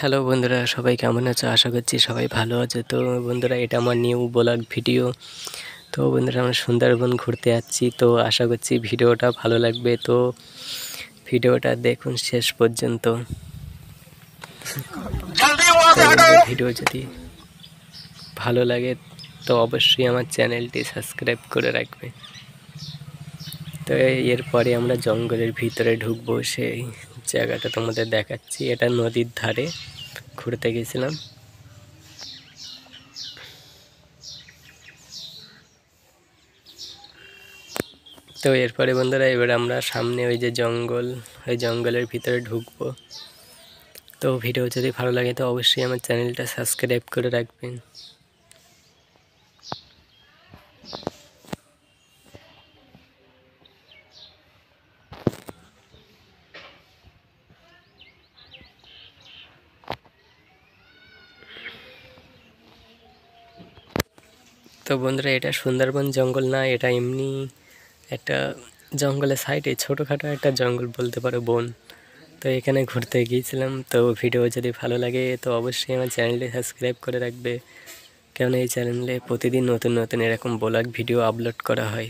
Hello বন্ধুরা, সবাই কেমন আছো? আশা করছি সবাই ভালো আছে। তো বন্ধুরা, এটা আমার নিউ ব্লগ ভিডিও। তো বন্ধুরা, আমরা সুন্দরবন ঘুরতে যাচ্ছি। তো আশা করছি ভিডিওটা ভালো লাগবে। তো ভিডিওটা দেখুন শেষ পর্যন্ত। ভিডিও যদি ভালো লাগে তো অবশ্যই আমার চ্যানেলটি সাবস্ক্রাইব করে রাখবে। তো এরপরে আমরা জঙ্গলের ভিতরে ঢুকবো, সেই জায়গাটা তোমাদের দেখাচ্ছি। এটা নদীর ধারে ঘুরতে গেছিলাম। তো এরপরে বন্ধুরা, এবার আমরা সামনে ওই যে জঙ্গল, ওই জঙ্গলের ভিতরে ঢুকবো। তো ভিডিও যদি ভালো লাগে তো অবশ্যই আমার চ্যানেলটা সাবস্ক্রাইব করে রাখবেন। তো বন্ধুরা, এটা সুন্দরবন জঙ্গল না, এটা এমনি একটা জঙ্গলের সাইডে ছোটোখাটো একটা জঙ্গল বলতে পারো, বন। তো এখানে ঘুরতে গিয়েছিলাম। তো ভিডিও যদি ভালো লাগে তো অবশ্যই আমার চ্যানেলটি সাবস্ক্রাইব করে রাখবে, কারণ এই চ্যানেলে প্রতিদিন নতুন নতুন এরকম ব্লগ ভিডিও আপলোড করা হয়।